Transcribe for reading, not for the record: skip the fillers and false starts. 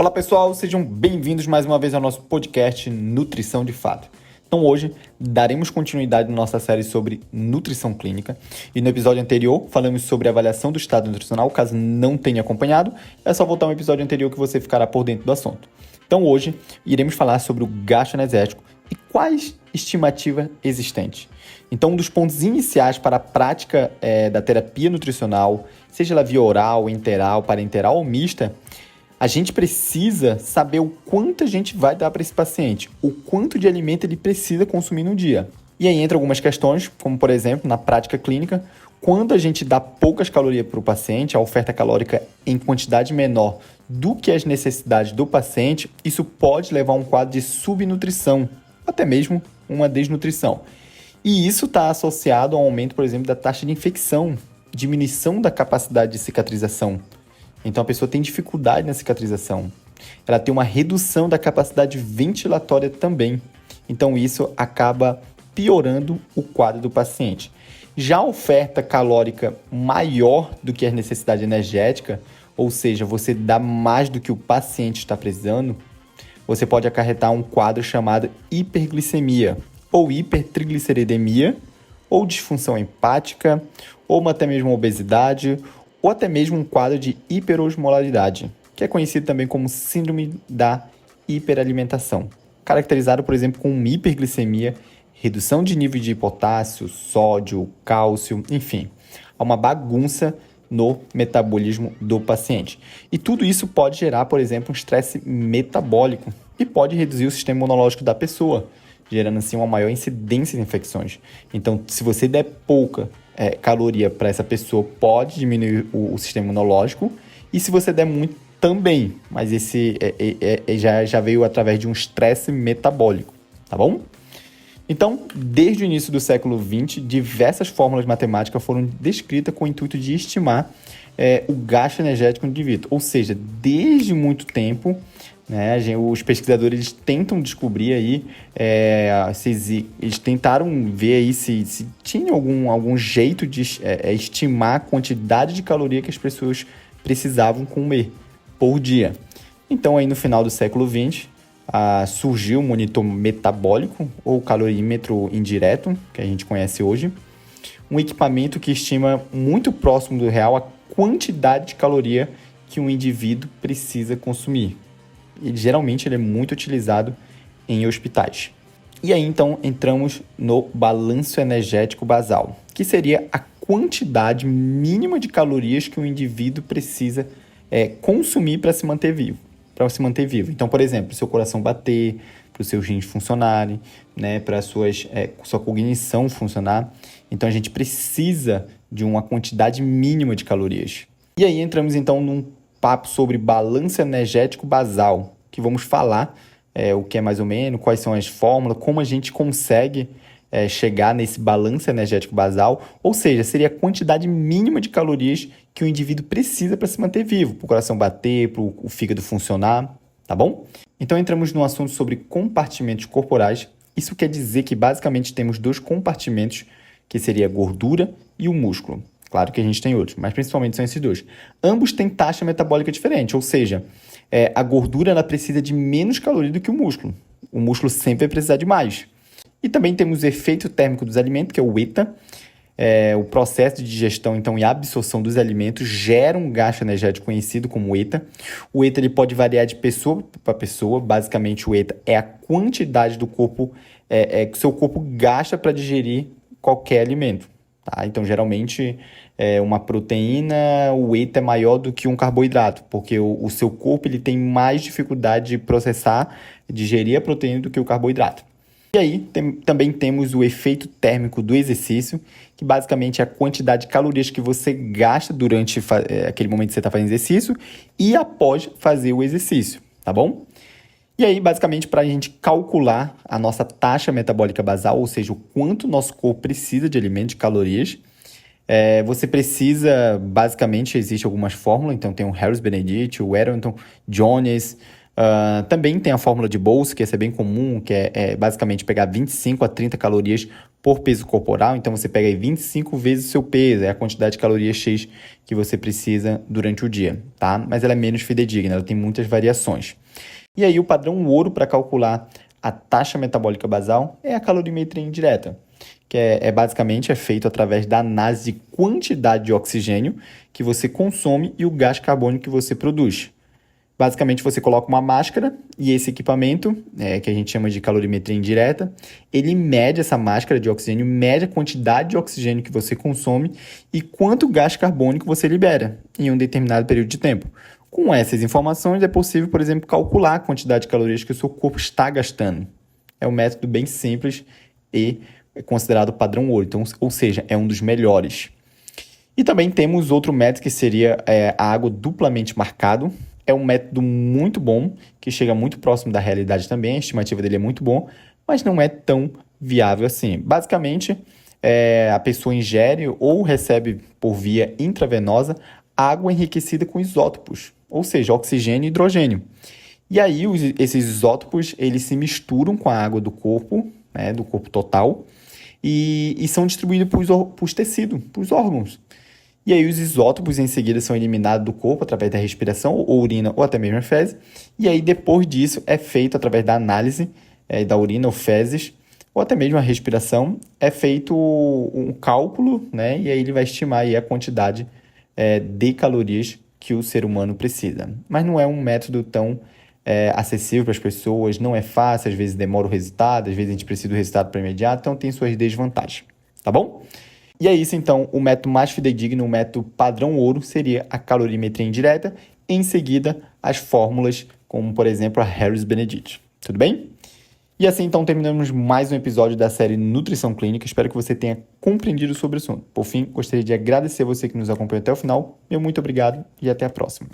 Olá pessoal, sejam bem-vindos mais uma vez ao nosso podcast Nutrição de Fato. Então hoje daremos continuidade na nossa série sobre nutrição clínica e no episódio anterior falamos sobre avaliação do estado nutricional. Caso não tenha acompanhado, é só voltar ao episódio anterior que você ficará por dentro do assunto. Então hoje iremos falar sobre o gasto energético e quais estimativas existentes. Então um dos pontos iniciais para a prática da terapia nutricional, seja ela via oral, interal, parenteral ou mista, a gente precisa saber o quanto a gente vai dar para esse paciente, o quanto de alimento ele precisa consumir no dia. E aí entra algumas questões, como por exemplo, na prática clínica, quando a gente dá poucas calorias para o paciente, a oferta calórica em quantidade menor do que as necessidades do paciente, isso pode levar a um quadro de subnutrição, até mesmo uma desnutrição. E isso está associado ao aumento, por exemplo, da taxa de infecção, diminuição da capacidade de cicatrização. Então a pessoa tem dificuldade na cicatrização. Ela tem uma redução da capacidade ventilatória também. Então isso acaba piorando o quadro do paciente. Já a oferta calórica maior do que a necessidade energética, ou seja, você dá mais do que o paciente está precisando, você pode acarretar um quadro chamado hiperglicemia, ou hipertrigliceridemia, ou disfunção hepática, ou até mesmo obesidade, ou até mesmo um quadro de hiperosmolaridade, que é conhecido também como síndrome da hiperalimentação, caracterizado, por exemplo, com hiperglicemia, redução de nível de potássio, sódio, cálcio, enfim, há uma bagunça no metabolismo do paciente. E tudo isso pode gerar, por exemplo, um estresse metabólico e pode reduzir o sistema imunológico da pessoa, gerando assim uma maior incidência de infecções. Então, se você der pouca caloria para essa pessoa, pode diminuir o sistema imunológico, e se você der muito, também, mas esse já veio através de um estresse metabólico, tá bom? Então, desde o início do século XX, diversas fórmulas matemáticas foram descritas com o intuito de estimar o gasto energético do indivíduo, ou seja, desde muito tempo, né, os pesquisadores eles tentam descobrir aí, eles tentaram ver aí se tinha algum jeito de estimar a quantidade de caloria que as pessoas precisavam comer por dia. Então, aí no final do século XX, surgiu o monitor metabólico ou calorímetro indireto, que a gente conhece hoje, um equipamento que estima muito próximo do real a quantidade de caloria que um indivíduo precisa consumir. E geralmente ele é muito utilizado em hospitais. E aí então entramos no balanço energético basal, que seria a quantidade mínima de calorias que um indivíduo precisa consumir para se manter vivo. Então, por exemplo, seu coração bater, para os seus rins funcionarem, né, para sua cognição funcionar. Então a gente precisa de uma quantidade mínima de calorias. E aí entramos então num papo sobre balanço energético basal, que vamos falar o que é mais ou menos, quais são as fórmulas, como a gente consegue chegar nesse balanço energético basal, ou seja, seria a quantidade mínima de calorias que o indivíduo precisa para se manter vivo, para o coração bater, para o fígado funcionar, tá bom? Então entramos no assunto sobre compartimentos corporais. Isso quer dizer que basicamente temos dois compartimentos, que seria a gordura e o músculo. Claro que a gente tem outros, mas principalmente são esses dois. Ambos têm taxa metabólica diferente, ou seja, a gordura ela precisa de menos caloria do que o músculo. O músculo sempre vai precisar de mais. E também temos o efeito térmico dos alimentos, que é o ETA. O processo de digestão então, e absorção dos alimentos gera um gasto energético conhecido como ETA. O ETA ele pode variar de pessoa para pessoa. Basicamente, o ETA é a quantidade do corpo que o seu corpo gasta para digerir qualquer alimento. Tá? Então, geralmente, uma proteína, o ETA é maior do que um carboidrato, porque o seu corpo ele tem mais dificuldade de processar, digerir a proteína do que o carboidrato. E aí, também temos o efeito térmico do exercício, que basicamente é a quantidade de calorias que você gasta durante aquele momento que você está fazendo exercício e após fazer o exercício, tá bom? E aí, basicamente, para a gente calcular a nossa taxa metabólica basal, ou seja, o quanto o nosso corpo precisa de alimentos, de calorias, você precisa, basicamente, existe algumas fórmulas, então tem o Harris Benedict, o Warrington Jones, Também tem a fórmula de Boltzmann, que essa é bem comum, que é basicamente pegar 25 a 30 calorias por peso corporal. Então, você pega aí 25 vezes o seu peso, é a quantidade de calorias X que você precisa durante o dia, tá? Mas ela é menos fidedigna, ela tem muitas variações. E aí, o padrão ouro para calcular a taxa metabólica basal é a calorimetria indireta, que basicamente feito através da análise de quantidade de oxigênio que você consome e o gás carbônico que você produz. Basicamente, você coloca uma máscara e esse equipamento, que a gente chama de calorimetria indireta, ele mede essa máscara de oxigênio, mede a quantidade de oxigênio que você consome e quanto gás carbônico você libera em um determinado período de tempo. Com essas informações, é possível, por exemplo, calcular a quantidade de calorias que o seu corpo está gastando. É um método bem simples e é considerado padrão ouro, então, ou seja, é um dos melhores. E também temos outro método que seria a água duplamente marcado. É um método muito bom, que chega muito próximo da realidade também, a estimativa dele é muito bom, mas não é tão viável assim. Basicamente, a pessoa ingere ou recebe por via intravenosa água enriquecida com isótopos, ou seja, oxigênio e hidrogênio. E aí, esses isótopos, eles se misturam com a água do corpo, né, do corpo total, e são distribuídos para os tecidos, para os órgãos. E aí os isótopos em seguida são eliminados do corpo através da respiração, ou urina, ou até mesmo fezes. E aí depois disso é feito através da análise da urina ou fezes, ou até mesmo a respiração, é feito um cálculo, né? E aí ele vai estimar aí a quantidade de calorias que o ser humano precisa. Mas não é um método tão acessível para as pessoas, não é fácil, às vezes demora o resultado, às vezes a gente precisa do resultado para imediato, então tem suas desvantagens, tá bom? E é isso, então, o método mais fidedigno, o método padrão ouro, seria a calorimetria indireta, em seguida as fórmulas, como, por exemplo, a Harris-Benedict. Tudo bem? E assim, então, terminamos mais um episódio da série Nutrição Clínica. Espero que você tenha compreendido sobre o assunto. Por fim, gostaria de agradecer você que nos acompanhou até o final. Meu muito obrigado e até a próxima.